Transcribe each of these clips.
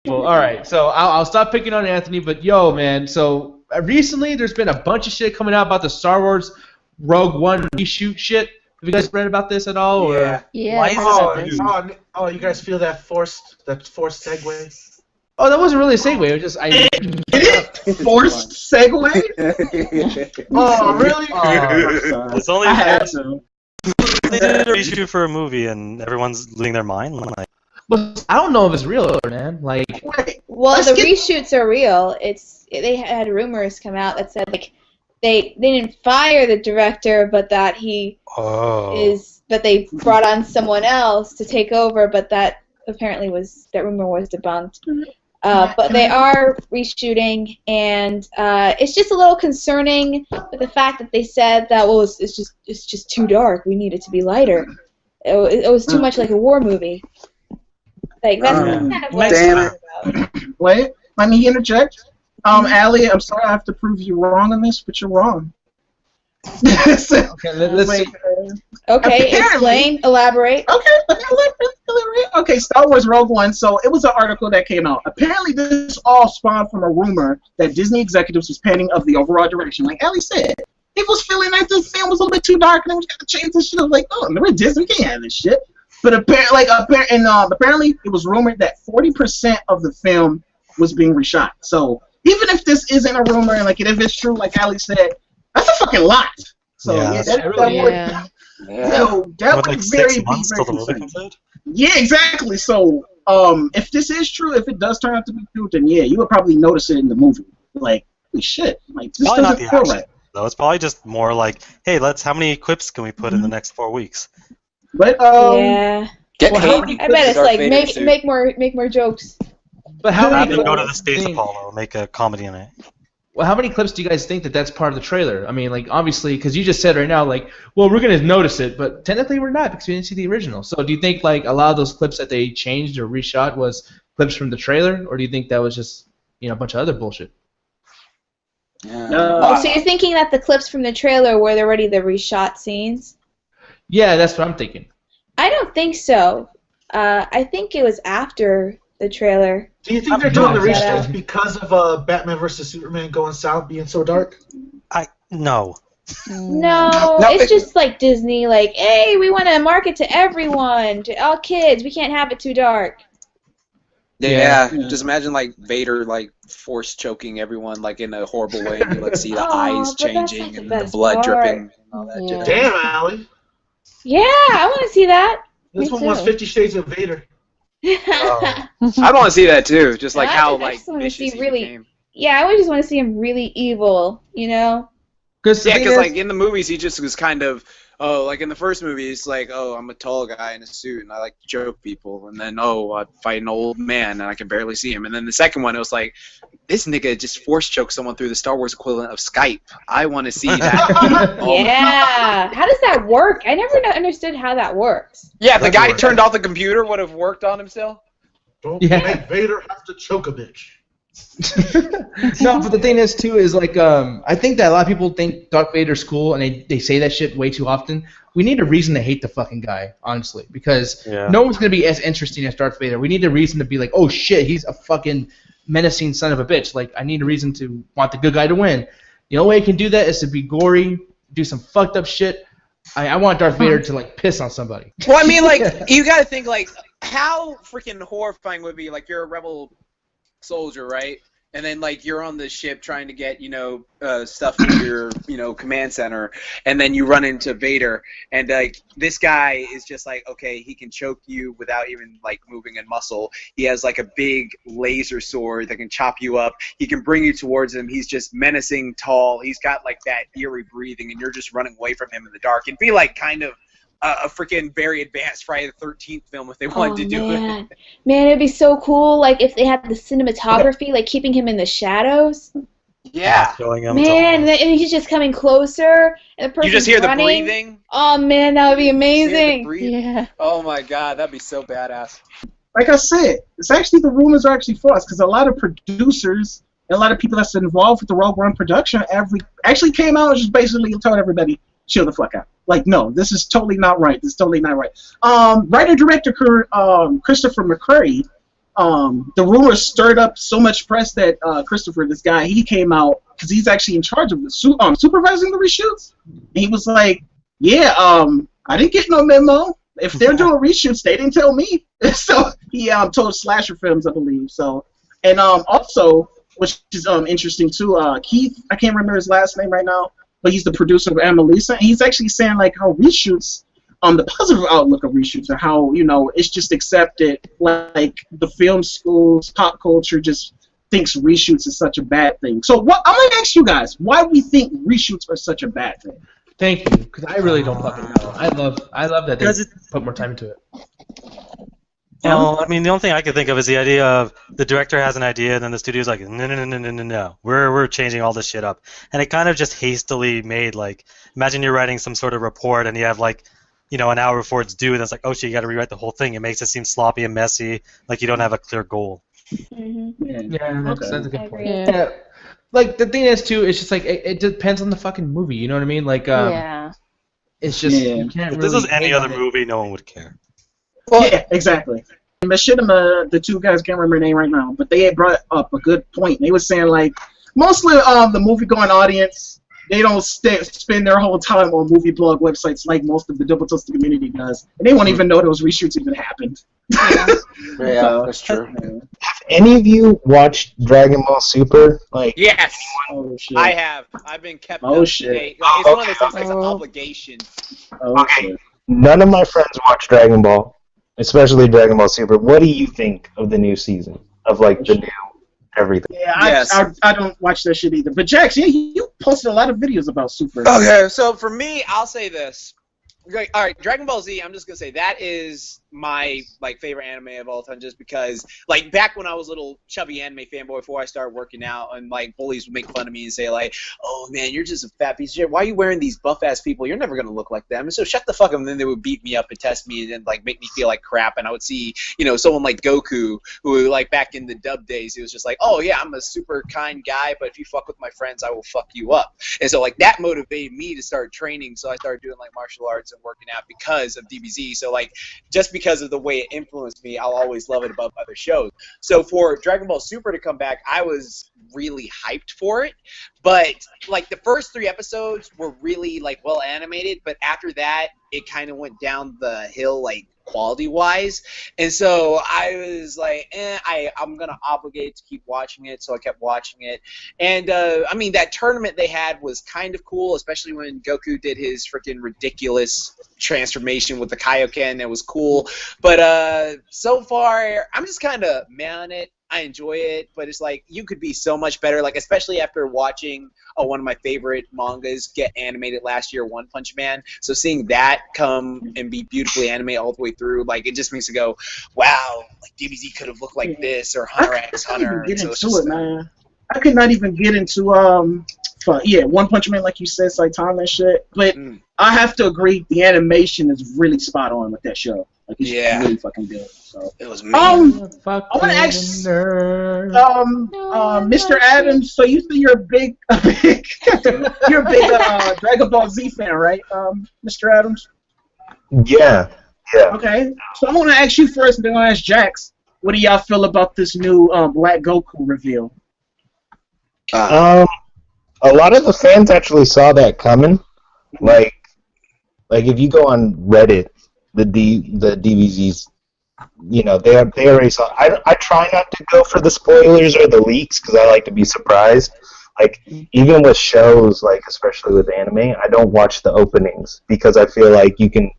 Well, all right, so I'll stop picking on Anthony, but yo, man, so recently there's been a bunch of shit coming out about the Star Wars Rogue One reshoot shit. Have you guys read about this at all? Yeah. Or? Yeah. Oh, you guys feel that forced segue? Oh, that wasn't really a segue. It was just forced segue. Oh, really? Oh, it's only I had to. they did a reshoot for a movie and everyone's losing their mind. Like, well, I don't know if it's real, man. Like, well, the reshoots are real. They had rumors come out that said like they didn't fire the director, but that but they brought on someone else to take over, but that apparently that rumor was debunked. But they are reshooting, and it's just a little concerning with the fact that they said that it's just too dark. We need it to be lighter. It was too much like a war movie. Like that's kind of what damn it. Wait, let me interject. Allie, I'm sorry I have to prove you wrong on this, but you're wrong. Okay, let's see. Okay, explain, elaborate. Okay, let me elaborate. Okay, Star Wars Rogue One. So it was an article that came out. Apparently, this all spawned from a rumor that Disney executives was panning of the overall direction. Like Allie said, he was feeling like this film was a little bit too dark, and then we got to change this shit. I was like, oh, we're Disney, we can't have this shit. But apparently, it was rumored that 40% of the film was being reshot. So even if this isn't a rumor, and like if it's true, like Allie said, that's a fucking lot. So that would like very 6 months till the movie concerning. comes out? Yeah, exactly. So if this is true, if it does turn out to be true, then yeah, you would probably notice it in the movie. Like, holy shit, like this Probably not doesn't the feel action, right. though. It's probably just more like, hey, how many clips can we put in the next 4 weeks? But yeah. I bet it's like make more jokes. But how Rather many than go to the Space Apollo and make a comedy in it. Well, how many clips do you guys think that's part of the trailer? I mean, like, obviously, because you just said right now, like, well, we're going to notice it, but technically we're not because we didn't see the original. So do you think, like, a lot of those clips that they changed or reshot was clips from the trailer, or do you think that was just, a bunch of other bullshit? So you're thinking that the clips from the trailer were already the reshot scenes? Yeah, that's what I'm thinking. I don't think so. I think it was after the trailer. do you think they're doing the reshoots because of Batman vs Superman going south being so dark? No. No, it's just like Disney, like, hey, we want to market to everyone, to all kids. We can't have it too dark. Yeah, just imagine like Vader like force choking everyone like in a horrible way, and you like see the eyes changing and the blood dripping and all that shit. Damn, Allie. Yeah, I want to see that. This one was 50 Shades of Vader. I want to see that too, just like how like vicious he became. Yeah, I would just want to see him really evil, Yeah, because like in the movies he just was kind of, like in the first movie it's like, I'm a tall guy in a suit and I like to choke people, and then I fight an old man and I can barely see him, and then the second one it was like, this nigga just force choked someone through the Star Wars equivalent of Skype. I want to see that. Yeah, how does that work? I never understood how that works. Yeah, if the guy turned off the computer, would have worked on him still. Don't make Vader have to choke a bitch. No, but the thing is too is like I think that a lot of people think Darth Vader's cool and they say that shit way too often. We need a reason to hate the fucking guy, honestly, because no one's gonna be as interesting as Darth Vader. We need a reason to be like, oh shit, he's a fucking menacing son of a bitch. Like, I need a reason to want the good guy to win. The only way I can do that is to be gory, do some fucked up shit. I want Darth Vader to like piss on somebody. Well, I mean, like you gotta think like how freaking horrifying would it be, like you're a rebel soldier, right? And then like you're on the ship trying to get stuff from your command center, and then you run into Vader, and like this guy is just like, okay, he can choke you without even like moving a muscle. He has like a big laser sword that can chop you up. He can bring you towards him. He's just menacing, tall. He's got like that eerie breathing, and you're just running away from him in the dark. It'd be like kind of a freaking very advanced Friday the 13th film if they wanted to do it. Man, it'd be so cool, like if they had the cinematography, like keeping him in the shadows. Yeah. Man, and he's just coming closer, and the person's you just hear running. The breathing. Oh man, that would be amazing. Yeah. Oh my god, that'd be so badass. Like I said, it's actually the rumors are actually false because a lot of producers and a lot of people that's involved with the Rogue One production actually came out and just basically told everybody, chill the fuck out. Like, no, this is totally not right. This is totally not right. Writer-director Christopher McQuarrie the rumors stirred up so much press that Christopher, this guy, he came out because he's actually in charge of the supervising the reshoots. And he was like, "Yeah, I didn't get no memo. If they're doing reshoots, they didn't tell me." So he told Slasher Films, I believe. So, and also, which is interesting too, Keith, I can't remember his last name right now, but he's the producer of Annalisa, and he's actually saying like how reshoots, the positive outlook of reshoots, or how, you know, it's just accepted, like the film schools, pop culture just thinks reshoots is such a bad thing. So what I'm gonna ask you guys, why we think reshoots are such a bad thing? Thank you, because I really don't fucking know. I love that they put more time into it. Well, I mean, the only thing I could think of is the idea of the director has an idea, and then the studio's like, no, we're changing all this shit up, and it kind of just hastily made, like, imagine you're writing some sort of report, and you have like, you know, an hour before it's due, and it's like, oh shit, you got to rewrite the whole thing. It makes it seem sloppy and messy, like you don't have a clear goal. Mm-hmm. Yeah, that's a good point. Yeah. Like, the thing is too, it's just like it depends on the fucking movie. You know what I mean? Like, it's just you can't. If really this was any other movie, no one would care. Well, yeah, exactly. Machinima, the two guys, can't remember their name right now, but they had brought up a good point. They were saying, like, mostly the movie-going audience, they don't spend their whole time on movie blog websites like most of the Double Toasted community does, and they won't even know those reshoots even happened. Yeah, that's true. Have any of you watched Dragon Ball Super? Like, Yes, Oh, shit. I have. I've been kept Oh, up shit. to date. Like, it's one of those things, like an obligation. Oh, Okay. shit. None of my friends watch Dragon Ball, especially Dragon Ball Super. What do you think of the new season? Of, like, the new everything? Yeah, Yes. I don't watch that shit either. But Jax, yeah, you posted a lot of videos about Super. Okay, so for me, I'll say this. Like, all right, Dragon Ball Z, I'm just gonna say that is my favorite anime of all time, just because back when I was a little chubby anime fanboy before I started working out, and bullies would make fun of me and say oh man, you're just a fat piece of shit. Why are you wearing these buff ass people? You're never gonna look like them. And so shut the fuck up. And then they would beat me up and test me and then make me feel like crap. And I would see someone like Goku, who back in the dub days, he was just oh yeah, I'm a super kind guy, but if you fuck with my friends, I will fuck you up. And so that motivated me to start training. So I started doing martial arts and working out because of DBZ. So just because of the way it influenced me, I'll always love it above other shows. So for Dragon Ball Super to come back, I was really hyped for it. But the first 3 episodes were really well animated, but after that it kind of went down the hill quality wise, and so I was I'm gonna obligate to keep watching it, so I kept watching it. And I mean, that tournament they had was kind of cool, especially when Goku did his freaking ridiculous transformation with the Kaioken. It was cool, but so far I'm just kind of meh on it. I enjoy it, but it's you could be so much better, especially after watching one of my favorite mangas get animated last year, One Punch Man. So seeing that come and be beautifully animated all the way through, it just makes me go, wow, DBZ could have looked like this, or Hunter x Hunter. Get into it, man. I could not even get into One Punch Man, like you said, Saitama and shit. But I have to agree, the animation is really spot on with that show. It's really fucking good. So it was I want to ask Mr. Adams. So you say you're a big Dragon Ball Z fan, right, Mr. Adams? Yeah. Okay. So I want to ask you first, and then I'll ask Jax. What do y'all feel about this new Black Goku reveal? A lot of the fans actually saw that coming. Like if you go on Reddit, the DBZs, they already saw. I try not to go for the spoilers or the leaks because I like to be surprised. Even with shows, especially with anime, I don't watch the openings because I feel like you can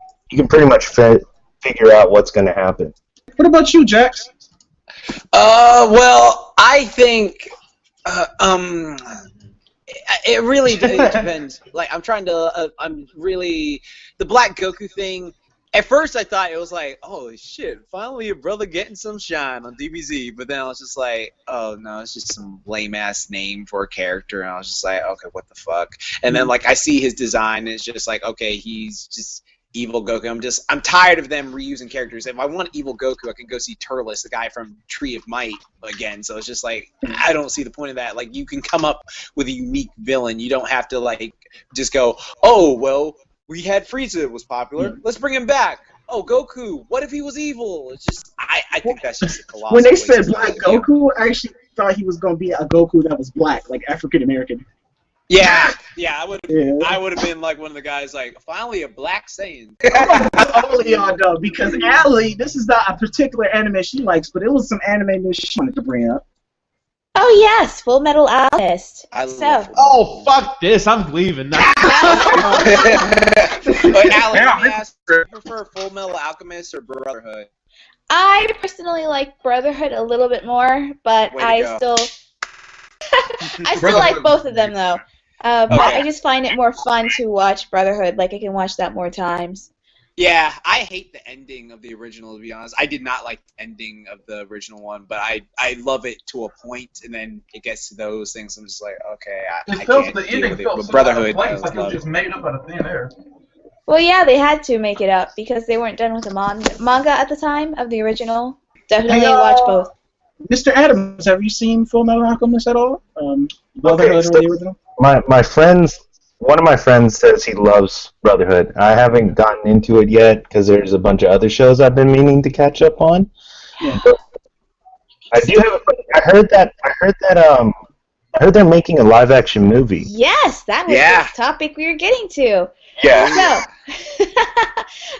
pretty much figure out what's going to happen. What about you, Jax? Well, I think it really depends. The Black Goku thing. At first, I thought it was oh shit, finally a brother getting some shine on DBZ. But then I was just oh no, it's just some lame ass name for a character. And I was just okay, what the fuck? And then I see his design, and it's just okay, he's just evil Goku. I'm tired of them reusing characters. If I want evil Goku, I can go see Turles, the guy from Tree of Might, again. So it's just I don't see the point of that. You can come up with a unique villain. You don't have to just go, oh well, we had Frieza was popular. Let's bring him back. Oh, Goku, what if he was evil? It's just, I think that's just a colossal. When they said Black Goku, I actually thought he was going to be a Goku that was black, like African American. Yeah, I would have been like one of the guys, like, finally a black Saiyan. Only y'all know, because Allie, this is not a particular anime she likes, but it was some anime news she wanted to bring up. Oh yes, Full Metal Alchemist. Oh fuck this! I'm leaving. But Allie, let me ask, do you prefer Full Metal Alchemist or Brotherhood? I personally like Brotherhood a little bit more, but I still like both of them though. But I just find it more fun to watch Brotherhood. Like I can watch that more times. Yeah, I hate the ending of the original, to be honest. I did not like the ending of the original one, but I love it to a point, and then it gets to those things, I'm just like, okay, I can't deal with it. But Brotherhood, like it was just made up out of thin air. Well, yeah, they had to make it up because they weren't done with the manga at the time of the original. Definitely watch both. Mr. Adams, have you seen Full Metal Alchemist at all? Brotherhood or the original? My friends, one of my friends says he loves Brotherhood. I haven't gotten into it yet because there's a bunch of other shows I've been meaning to catch up on. Yeah. I do have. I heard they're making a live action movie. Yes, that was the topic we were getting to. Yeah. So,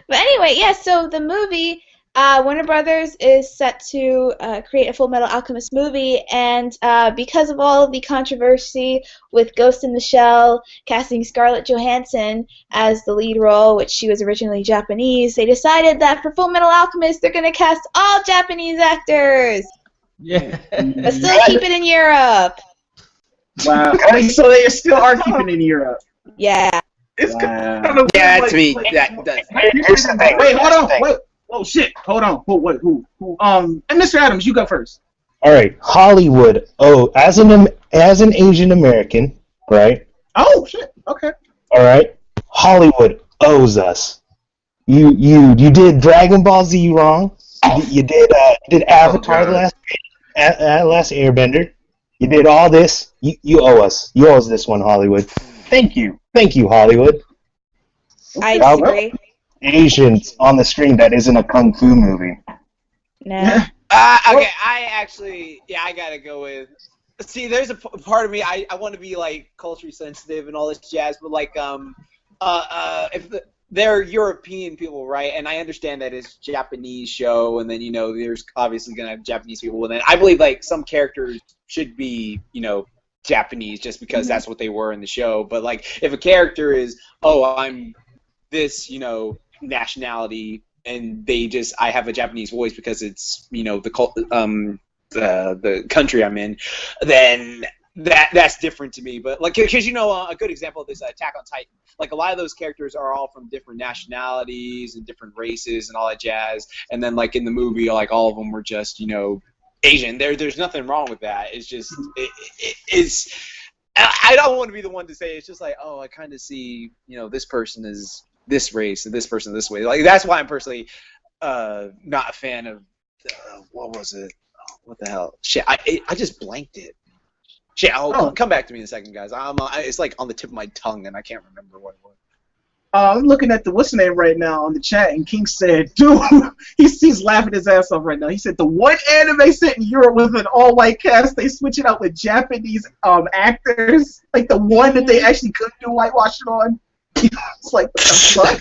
but anyway, so the movie, Warner Brothers is set to create a Full Metal Alchemist movie, and because of all of the controversy with Ghost in the Shell casting Scarlett Johansson as the lead role, which she was originally Japanese, they decided that for Full Metal Alchemist they're going to cast all Japanese actors. Yeah. But still keep it in Europe. Wow. So they still are keeping it in Europe. Yeah. It's to me, that does. Wait, hold on. Wait. Oh shit! Hold on. Who? And Mr. Adams, you go first. All right, Hollywood. Oh, as an Asian American, right? Oh shit. Okay. All right, Hollywood owes us. You did Dragon Ball Z wrong. You did Avatar last Airbender. You did all this. You owe us. You owe us this one, Hollywood. Thank you, Hollywood. I disagree. Asians on the screen that isn't a kung fu movie. No. Okay, I gotta go with. See, there's a part of me I want to be like culturally sensitive and all this jazz, but like if they're European people, right? And I understand that it's a Japanese show, and then there's obviously gonna have Japanese people, and then I believe like some characters should be Japanese just because that's what they were in the show. But like if a character is I'm this nationality, and I have a Japanese voice because it's the country I'm in, then that's different to me. But like because a good example of this, Attack on Titan, like a lot of those characters are all from different nationalities and different races and all that jazz, and then like in the movie, like all of them were just Asian. There's nothing wrong with that. It's just it's. I don't want to be the one to say it's just like, I kind of see this person is this race and this person this way. Like that's why I'm personally not a fan of what was it? What the hell? Shit, I just blanked it. Shit, come back to me in a second, guys. It's like on the tip of my tongue and I can't remember what it was. I'm looking at the what's the name right now on the chat, and King said, dude, he's laughing his ass off right now. He said the one anime set in Europe with an all-white cast, they switch it out with Japanese actors, like the one that they actually could do whitewashing on. It's like, what the fuck?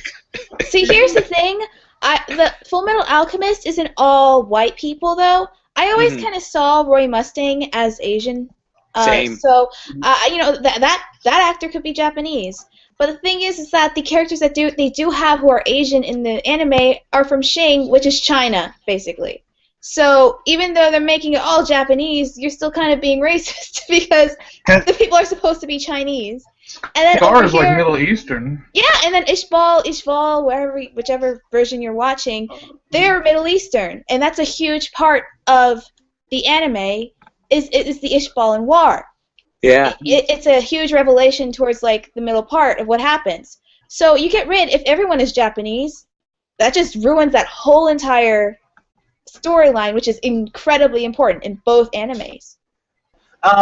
See, here's the thing. The Full Metal Alchemist isn't all white people, though. I always kind of saw Roy Mustang as Asian. Same. So, that actor could be Japanese. But the thing is that the characters that they do have who are Asian in the anime are from Shing, which is China, basically. So even though they're making it all Japanese, you're still kind of being racist because the people are supposed to be Chinese. And then Star is like Middle Eastern. Yeah, and then Ishbal, whichever version you're watching, they're Middle Eastern, and that's a huge part of the anime. Is the Ishbal and war. Yeah. It's a huge revelation towards like the middle part of what happens. So you get rid, if everyone is Japanese, that just ruins that whole entire storyline, which is incredibly important in both animes.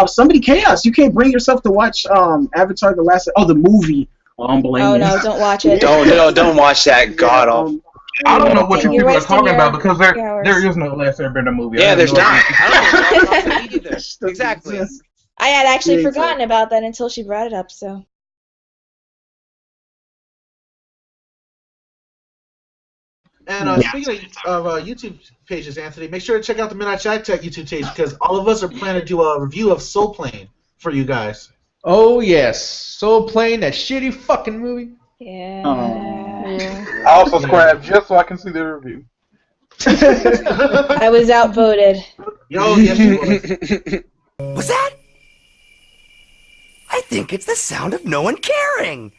Somebody Chaos, you can't bring yourself to watch Avatar: The Movie. Oh no, don't watch it. Don't watch that god awful. I don't know what you people are talking about because there hours. is no Last Airbender movie. Yeah, there's not. I don't know what either. Exactly. I had actually Yeah, forgotten about that until she brought it up. So. And speaking of YouTube pages, Anthony, make sure to check out the Midnight Shy Tech YouTube page because all of us are planning to do a review of Soul Plane for you guys. Oh yes, Soul Plane, that shitty fucking movie. Yeah. I also subscribe just so I can see the review. I was outvoted. Yo, yes, you was. What's that? I think it's the sound of no one caring.